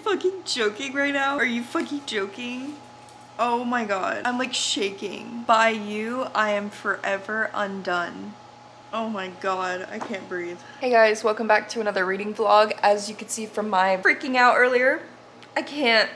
fucking joking right now? Are you fucking joking? Oh my god. I'm like shaking. By you, I am forever undone. Oh my god, I can't breathe. Hey guys, welcome back to another reading vlog. As you could see from my freaking out earlier, I can't.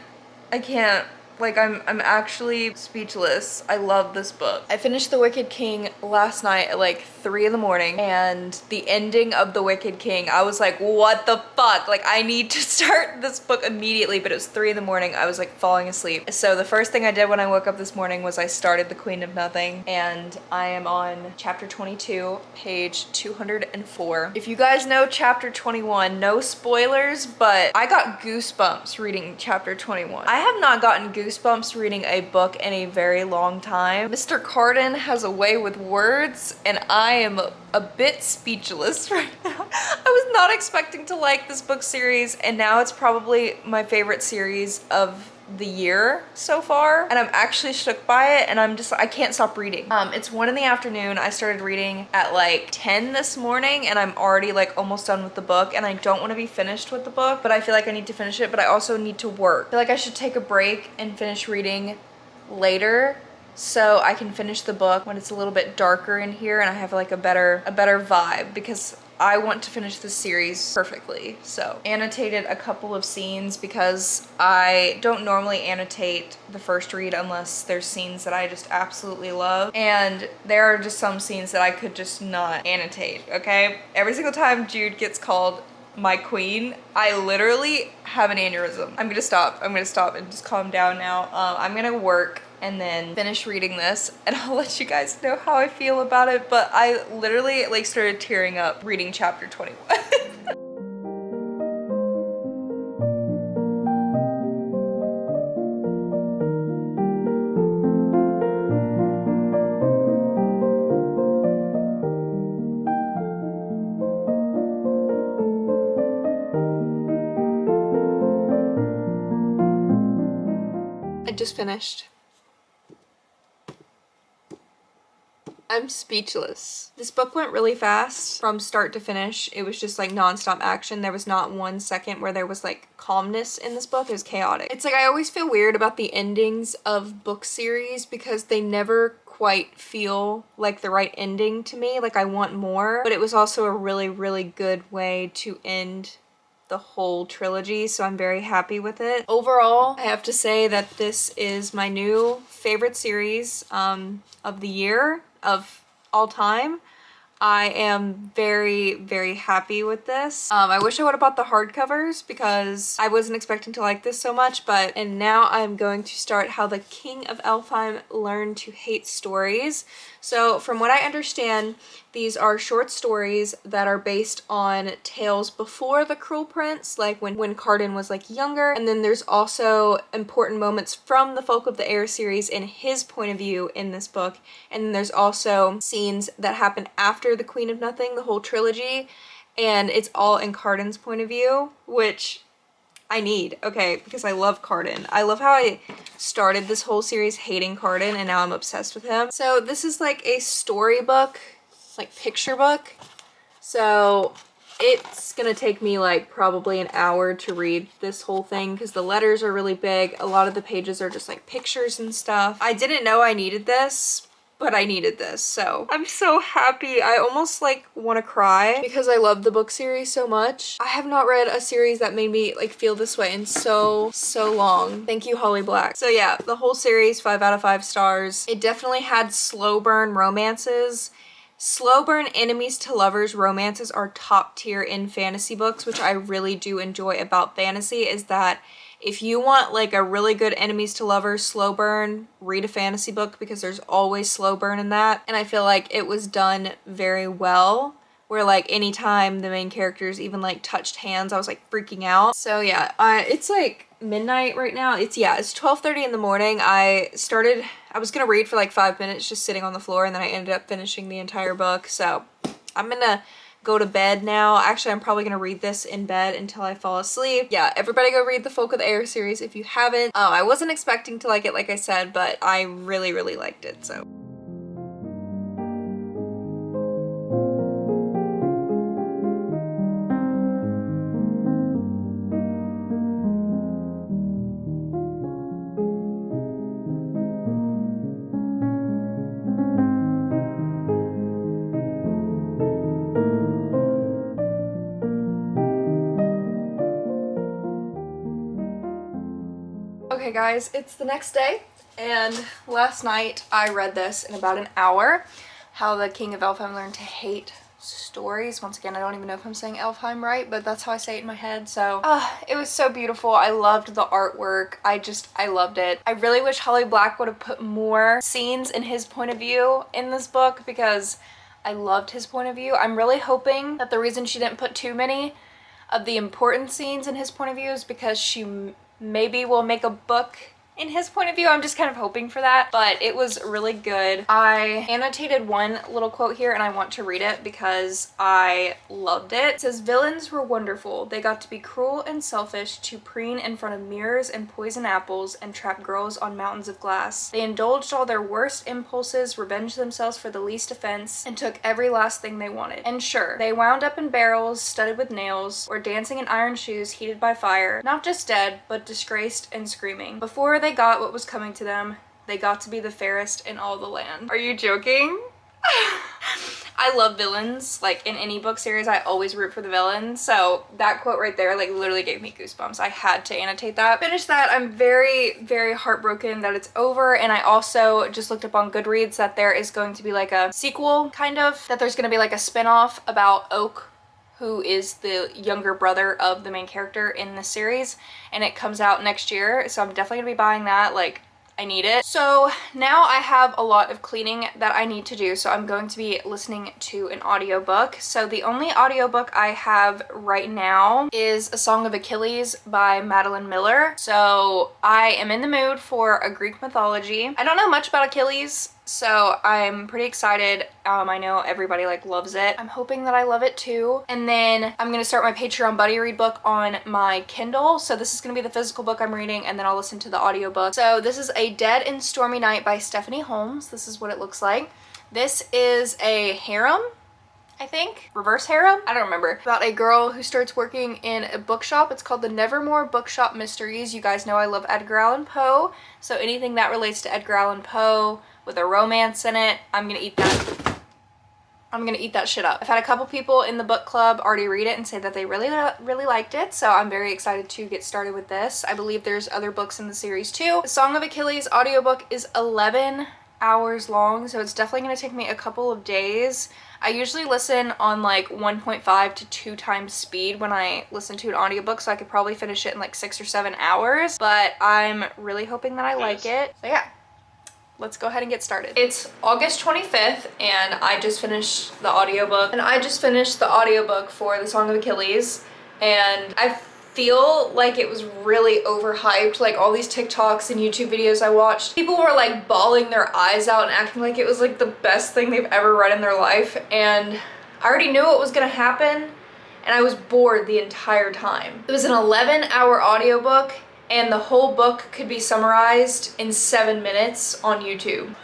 Like, I'm actually speechless. I love this book. I finished The Wicked King last night at like 3 in the morning, and the ending of The Wicked King, I was like, what the fuck? Like, I need to start this book immediately, but it was 3 in the morning. I was like falling asleep. So the first thing I did when I woke up this morning was I started The Queen of Nothing, and I am on chapter 22, page 204. If you guys know chapter 21, no spoilers, but I got goosebumps reading chapter 21. I have not gotten goosebumps reading a book in a very long time. Mr. Carden has a way with words, and I am a bit speechless right now. I was not expecting to like this book series, and now it's probably my favorite series of the year so far, and I'm actually shook by it, and I can't stop reading. It's 1 in the afternoon. I started reading at like 10 this morning, and I'm already like almost done with the book, and I don't want to be finished with the book, but I feel like I need to finish it, but I also need to work. I feel like I should take a break and finish reading later so I can finish the book when it's a little bit darker in here and I have like a better vibe, because I want to finish this series perfectly. So annotated a couple of scenes because I don't normally annotate the first read unless there's scenes that I just absolutely love, and there are just some scenes that I could just not annotate, okay? Every single time Jude gets called my queen, I literally have an aneurysm. I'm gonna stop and just calm down now. I'm gonna work and then finish reading this, and I'll let you guys know how I feel about it, but I literally like started tearing up reading chapter 21. I just finished. I'm speechless. This book went really fast from start to finish. It was just like nonstop action. There was not 1 second where there was like calmness in this book. It was chaotic. It's like I always feel weird about the endings of book series because they never quite feel like the right ending to me. Like, I want more, but it was also a really good way to end the whole trilogy, so I'm very happy with it. Overall, I have to say that this is my new favorite series of the year, of all time. I am very happy with this. I wish I would have bought the hardcovers because I wasn't expecting to like this so much, and now I'm going to start How the King of Elfheim Learned to Hate Stories. So from what I understand, these are short stories that are based on tales before The Cruel Prince, like when Carden was like younger, and then there's also important moments from the Folk of the Air series in his point of view in this book, and then there's also scenes that happen after The Queen of Nothing, the whole trilogy, and it's all in Carden's point of view, which I need, okay, because I love Carden. I love how I started this whole series hating Carden and now I'm obsessed with him. So this is like a storybook, like picture book. So it's gonna take me like probably an hour to read this whole thing because the letters are really big. A lot of the pages are just like pictures and stuff. I didn't know I needed this, but I needed this, so I'm so happy. I almost like want to cry because I love the book series so much. I have not read a series that made me like feel this way in so long. Thank you, Holly Black. So yeah, the whole series, 5 out of 5 stars. It definitely had slow burn romances. Slow burn enemies to lovers romances are top tier in fantasy books, which I really do enjoy about fantasy, is that if you want like a really good enemies to lovers slow burn, read a fantasy book because there's always slow burn in that. And I feel like it was done very well, where like anytime the main characters even like touched hands, I was like freaking out. So yeah, it's like midnight right now. It's 12:30 in the morning. I was gonna read for like 5 minutes just sitting on the floor, and then I ended up finishing the entire book. So I'm gonna go to bed now. Actually, I'm probably gonna read this in bed until I fall asleep. Yeah, everybody go read the Folk of the Air series if you haven't. I wasn't expecting to like it, like I said, but I really liked it, so. Okay guys, it's the next day, and last night I read this in about an hour. How the King of Elfheim Learned to Hate Stories. Once again, I don't even know if I'm saying Elfheim right, but that's how I say it in my head. So it was so beautiful. I loved the artwork. I loved it. I really wish Holly Black would have put more scenes in his point of view in this book, because I loved his point of view. I'm really hoping that the reason she didn't put too many of the important scenes in his point of view is because she maybe will make a book in his point of view. I'm just kind of hoping for that, but it was really good. I annotated one little quote here and I want to read it because I loved it. It says, "Villains were wonderful. They got to be cruel and selfish, to preen in front of mirrors and poison apples and trap girls on mountains of glass. They indulged all their worst impulses, revenged themselves for the least offense, and took every last thing they wanted. And sure, they wound up in barrels studded with nails, or dancing in iron shoes heated by fire, not just dead, but disgraced and screaming. Before they got what was coming to them, they got to be the fairest in all the land." Are you joking? I love villains. Like, in any book series, I always root for the villain. So that quote right there, like, literally gave me goosebumps. I had to annotate that. Finished that. I'm very, very heartbroken that it's over. And I also just looked up on Goodreads that there is going to be like a sequel, kind of, that there's going to be like a spin-off about Oak, who is the younger brother of the main character in the series, and it comes out next year, so I'm definitely gonna be buying that. Like, I need it. So now I have a lot of cleaning that I need to do, so I'm going to be listening to an audiobook. So the only audiobook I have right now is A Song of Achilles by Madeline Miller. So I am in the mood for a Greek mythology. I don't know much about Achilles, so I'm pretty excited. I know everybody like loves it. I'm hoping that I love it too. And then I'm gonna start my Patreon buddy read book on my Kindle. So this is gonna be the physical book I'm reading, and then I'll listen to the audiobook. So this is A Dead and Stormy Night by Stephanie Holmes. This is what it looks like. This is a harem, I think. Reverse harem? I don't remember. About a girl who starts working in a bookshop. It's called the Nevermore Bookshop Mysteries. You guys know I love Edgar Allan Poe. So anything that relates to Edgar Allan Poe with a romance in it, I'm gonna eat that. I'm gonna eat that shit up. I've had a couple people in the book club already read it and say that they really liked it, so I'm very excited to get started with this. I believe there's other books in the series too. The Song of Achilles audiobook is 11 hours long, so it's definitely gonna take me a couple of days. I usually listen on like 1.5 to 2 times speed when I listen to an audiobook, so I could probably finish it in like 6 or 7 hours, but I'm really hoping that I like it. So yeah. Let's go ahead and get started. It's August 25th and I just finished the audiobook. And I just finished the audiobook for The Song of Achilles, and I feel like it was really overhyped. Like, all these TikToks and YouTube videos I watched, people were like bawling their eyes out and acting like it was like the best thing they've ever read in their life, and I already knew what was gonna happen and I was bored the entire time. It was an 11-hour audiobook, and the whole book could be summarized in 7 minutes on YouTube.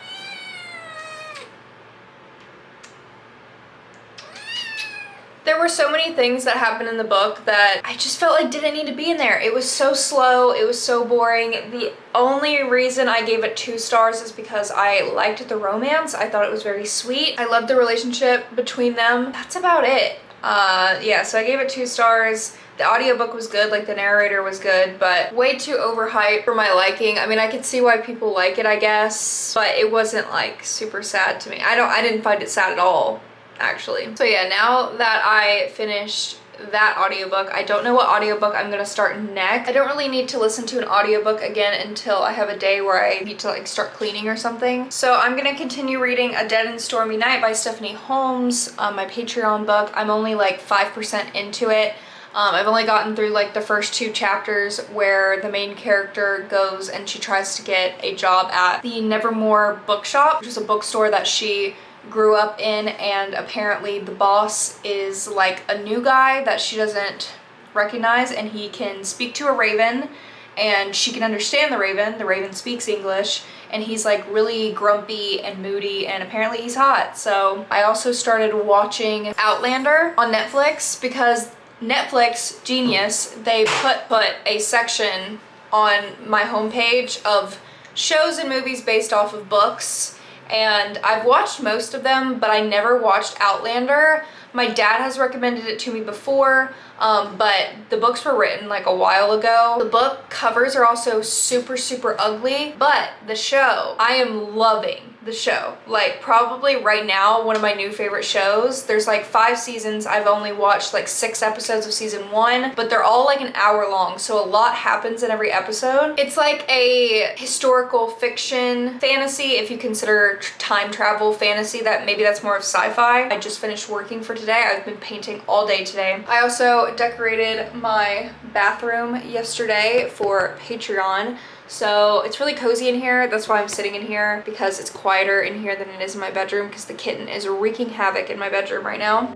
There were so many things that happened in the book that I just felt like didn't need to be in there. It was so slow, it was so boring. The only reason I gave it 2 stars is because I liked the romance. I thought it was very sweet. I loved the relationship between them. That's about it. Yeah, so I gave it 2 stars. The audiobook was good, like the narrator was good, but way too overhyped for my liking. I mean, I could see why people like it, I guess, but it wasn't like super sad to me. I didn't find it sad at all, actually. So yeah, now that I finished that audiobook, I don't know what audiobook I'm gonna start next. I don't really need to listen to an audiobook again until I have a day where I need to like start cleaning or something. So I'm gonna continue reading A Dead and Stormy Night by Stephanie Holmes, my Patreon book. I'm only like 5% into it. I've only gotten through like the first 2 chapters where the main character goes and she tries to get a job at the Nevermore Bookshop, which is a bookstore that she grew up in, and apparently the boss is like a new guy that she doesn't recognize, and he can speak to a raven and she can understand the raven speaks English, and he's like really grumpy and moody, and apparently he's hot. So I also started watching Outlander on Netflix because Netflix, genius, they put a section on my homepage of shows and movies based off of books, and I've watched most of them, but I never watched Outlander. My dad has recommended it to me before, but the books were written like a while ago. The book covers are also super, super ugly, but the show, I am loving the show. Like probably right now, one of my new favorite shows. There's like 5 seasons. I've only watched like 6 episodes of season 1, but they're all like an hour long. So a lot happens in every episode. It's like a historical fiction fantasy, if you consider time travel fantasy, that maybe that's more of sci-fi. I just finished working for today. I've been painting all day today. I also decorated my bathroom yesterday for Patreon. So it's really cozy in here. That's why I'm sitting in here, because it's quieter in here than it is in my bedroom, because the kitten is wreaking havoc in my bedroom right now.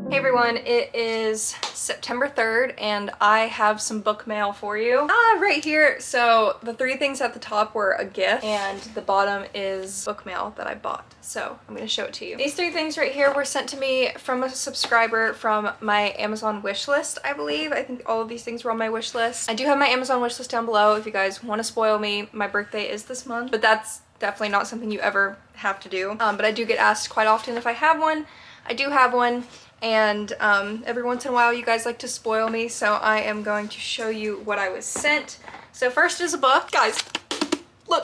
Hey everyone, it is September 3rd and I have some book mail for you. Right here. So the 3 things at the top were a gift and the bottom is book mail that I bought. So I'm going to show it to you. These 3 things right here were sent to me from a subscriber from my Amazon wish list, I believe. I think all of these things were on my wish list. I do have my Amazon wish list down below if you guys want to spoil me. My birthday is this month, but that's definitely not something you ever have to do. But I do get asked quite often if I have one. I do have one. And every once in a while you guys like to spoil me, so I am going to show you what I was sent. So first is a book. Guys, look.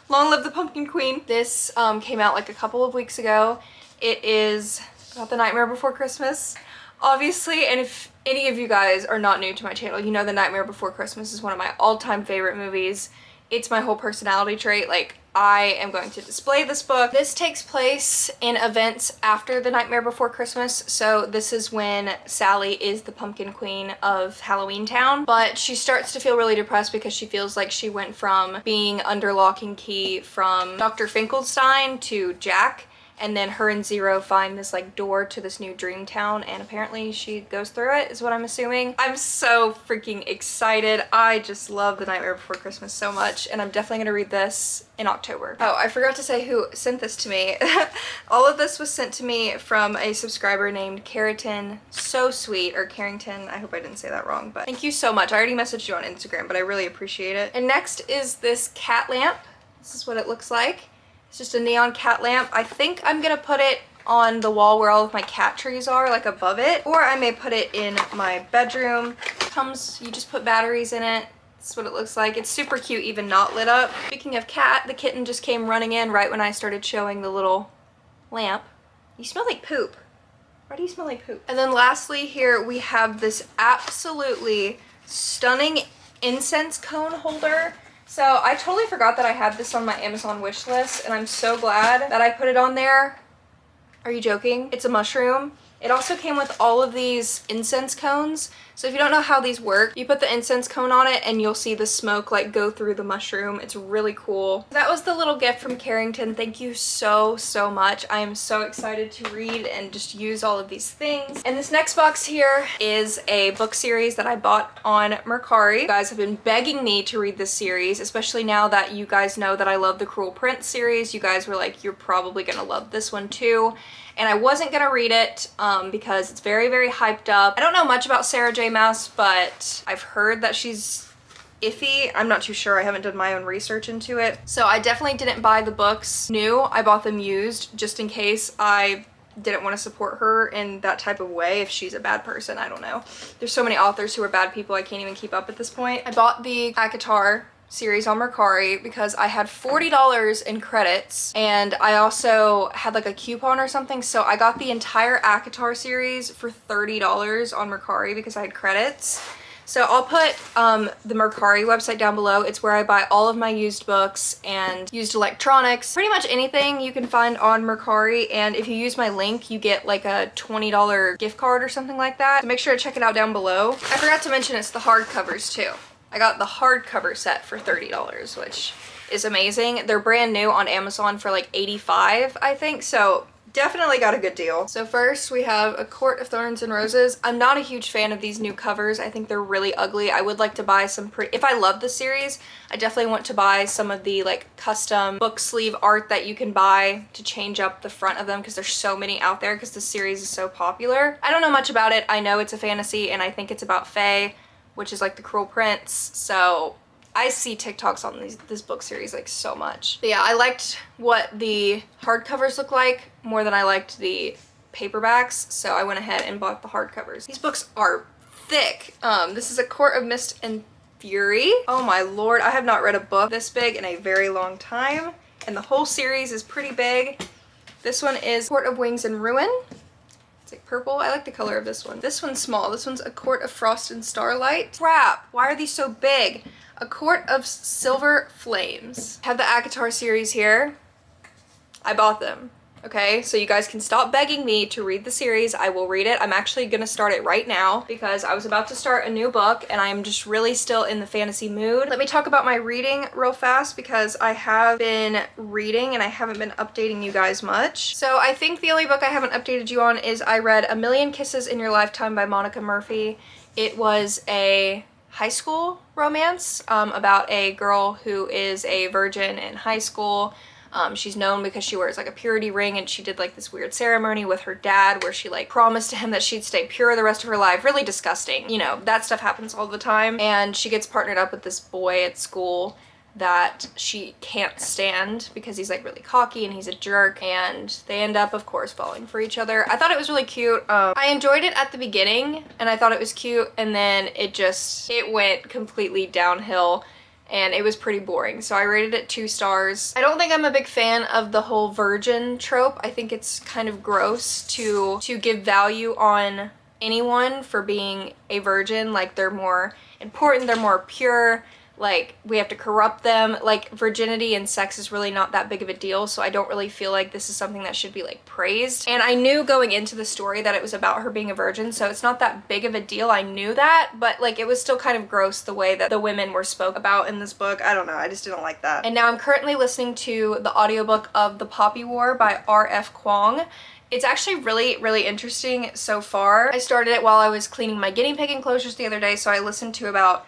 Long Live the Pumpkin Queen. This came out like a couple of weeks ago. It is about the Nightmare Before Christmas, obviously, and if any of you guys are not new to my channel, you know The Nightmare Before Christmas is one of my all-time favorite movies. It's my whole personality trait. Like, I am going to display this book. This takes place in events after The Nightmare Before Christmas. So this is when Sally is the pumpkin queen of Halloween Town, but she starts to feel really depressed because she feels like she went from being under lock and key from Dr. Finkelstein to Jack. And then her and Zero find this like door to this new dream town, and apparently she goes through it, is what I'm assuming. I'm so freaking excited. I just love The Nightmare Before Christmas so much, and I'm definitely gonna read this in October. Oh, I forgot to say who sent this to me. All of this was sent to me from a subscriber named Carrington. So sweet, or Carrington. I hope I didn't say that wrong, but thank you so much. I already messaged you on Instagram, but I really appreciate it. And next is this cat lamp. This is what it looks like. It's just a neon cat lamp. I think I'm gonna put it on the wall where all of my cat trees are, like above it, or I may put it in my bedroom. Comes, you just put batteries in it. This is what it looks like. It's super cute, even not lit up. Speaking of cat, the kitten just came running in right when I started showing the little lamp. You smell like poop. Why do you smell like poop? And then lastly here we have this absolutely stunning incense cone holder. So I totally forgot that I had this on my Amazon wish list, and I'm so glad that I put it on there. Are you joking? It's a mushroom. It also came with all of these incense cones. So if you don't know how these work, you put the incense cone on it and you'll see the smoke like go through the mushroom. It's really cool. That was the little gift from Carrington. Thank you so, so much. I am so excited to read and just use all of these things. And this next box here is a book series that I bought on Mercari. You guys have been begging me to read this series, especially now that you guys know that I love the Cruel Prince series. You guys were like, you're probably gonna love this one too. And I wasn't gonna read it because it's very, very hyped up. I don't know much about Sarah J. Maas, but I've heard that she's iffy. I'm not too sure. I haven't done my own research into it. So I definitely didn't buy the books new. I bought them used just in case I didn't want to support her in that type of way if she's a bad person. I don't know. There's so many authors who are bad people I can't even keep up at this point. I bought the acotar series on Mercari because I had $40 in credits, and I also had like a coupon or something, so I got the entire acotar series for $30 on Mercari because I had credits. So I'll put the Mercari website down below. It's where I buy all of my used books and used electronics, pretty much anything you can find on Mercari. And if you use my link, you get like a $20 gift card or something like that. So make sure to check it out down below. I forgot to mention it's the hardcovers too. I got the hardcover set for $30, which is amazing. They're brand new on Amazon for like $85, I think, so definitely got a good deal. So first we have A Court of Thorns and Roses. I'm not a huge fan of these new covers. I think they're really ugly. I would like to buy some pretty, if I love the series, I definitely want to buy some of the like custom book sleeve art that you can buy to change up the front of them, because there's so many out there because the series is so popular. I don't know much about it. I know it's a fantasy and I think it's about Fae, which is like the Cruel Prince. So I see TikToks on this book series like so much. But yeah, I liked what the hardcovers look like more than I liked the paperbacks, so I went ahead and bought the hardcovers. These books are thick. This is A Court of Mist and Fury. Oh my lord, I have not read a book this big in a very long time, and the whole series is pretty big. This one is Court of Wings and Ruin. It's like purple. I like the color of this one. This one's small. This one's A Court of Frost and Starlight. Crap, why are these so big? A Court of Silver Flames. I have the acotar series here. I bought them. Okay, so you guys can stop begging me to read the series. I will read it. I'm actually gonna start it right now because I was about to start a new book and I'm just really still in the fantasy mood. Let me talk about my reading real fast because I have been reading and I haven't been updating you guys much. So I think the only book I haven't updated you on is I read A Million Kisses in Your Lifetime by Monica Murphy. It was a high school romance about a girl who is a virgin in high school. She's known because she wears like a purity ring, and she did like this weird ceremony with her dad where she like promised to him that she'd stay pure the rest of her life. Really disgusting. You know, that stuff happens all the time. And she gets partnered up with this boy at school that she can't stand because he's like really cocky and he's a jerk, and they end up of course falling for each other. I thought it was really cute. I enjoyed it at the beginning and I thought it was cute, and then it went completely downhill and it was pretty boring, so I rated it 2 stars. I don't think I'm a big fan of the whole virgin trope. I think it's kind of gross to give value on anyone for being a virgin, like they're more important, they're more pure, like we have to corrupt them. Like virginity and sex is really not that big of a deal, so I don't really feel like this is something that should be like praised. And I knew going into the story that it was about her being a virgin, so it's not that big of a deal. I knew that, but like it was still kind of gross the way that the women were spoke about in this book. I don't know, I just didn't like that. And now I'm currently listening to the audiobook of The Poppy War by R.F. Kuang. It's actually really interesting so far. I started it while I was cleaning my guinea pig enclosures the other day, so I listened to about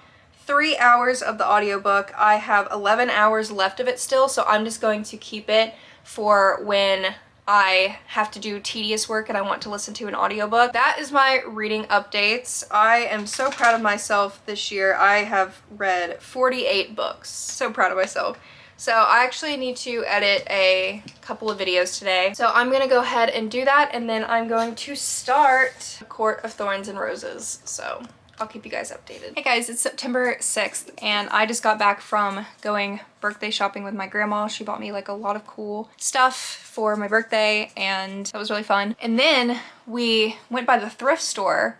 3 hours of the audiobook. I have 11 hours left of it still, so I'm just going to keep it for when I have to do tedious work and I want to listen to an audiobook. That is my reading updates. I am so proud of myself this year. I have read 48 books. So proud of myself. So I actually need to edit a couple of videos today. So I'm gonna go ahead and do that, and then I'm going to start A Court of Thorns and Roses. So I'll keep you guys updated. Hey guys, it's September 6th and I just got back from going birthday shopping with my grandma. She bought me like a lot of cool stuff for my birthday and that was really fun. And then we went by the thrift store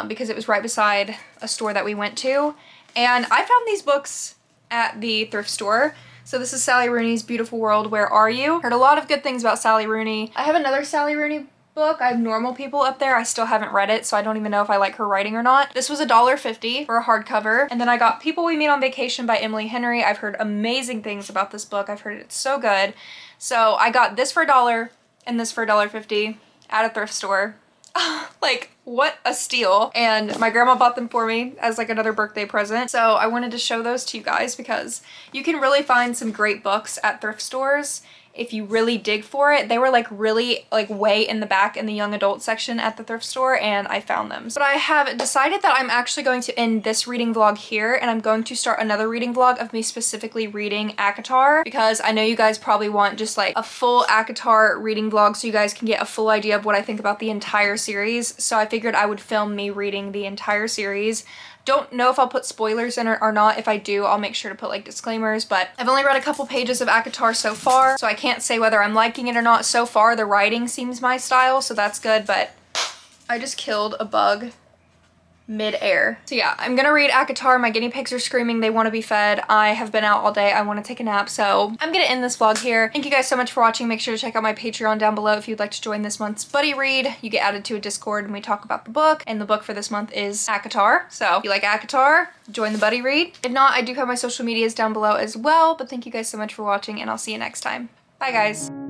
because it was right beside a store that we went to, and I found these books at the thrift store. So this is Sally Rooney's Beautiful World, Where Are You? Heard a lot of good things about Sally Rooney. I have another Sally Rooney book. I have Normal People up there. I still haven't read it, so I don't even know if I like her writing or not. This was $1.50 for a hardcover. And then I got People We Meet on Vacation by Emily Henry. I've heard amazing things about this book. I've heard it's so good. So I got this for $1 and this for $1.50 at a thrift store. Like, what a steal. And my grandma bought them for me as like another birthday present. So I wanted to show those to you guys because you can really find some great books at thrift stores if you really dig for it. They were like really like way in the back in the young adult section at the thrift store, and I found them. But I have decided that I'm actually going to end this reading vlog here, and I'm going to start another reading vlog of me specifically reading acotar, because I know you guys probably want just like a full acotar reading vlog so you guys can get a full idea of what I think about the entire series. So I figured I would film me reading the entire series. Don't know if I'll put spoilers in it or not. If I do, I'll make sure to put like disclaimers, but I've only read a couple pages of acotar so far, so I can't say whether I'm liking it or not. So far, the writing seems my style, so that's good, but I just killed a bug mid-air. So yeah, I'm gonna read Akatar. My guinea pigs are screaming. They want to be fed. I have been out all day. I want to take a nap. So I'm gonna end this vlog here. Thank you guys so much for watching. Make sure to check out my Patreon down below if you'd like to join this month's buddy read. You get added to a Discord and we talk about the book. And the book for this month is Akatar. So if you like Akatar, join the buddy read. If not, I do have my social medias down below as well. But thank you guys so much for watching and I'll see you next time. Bye guys.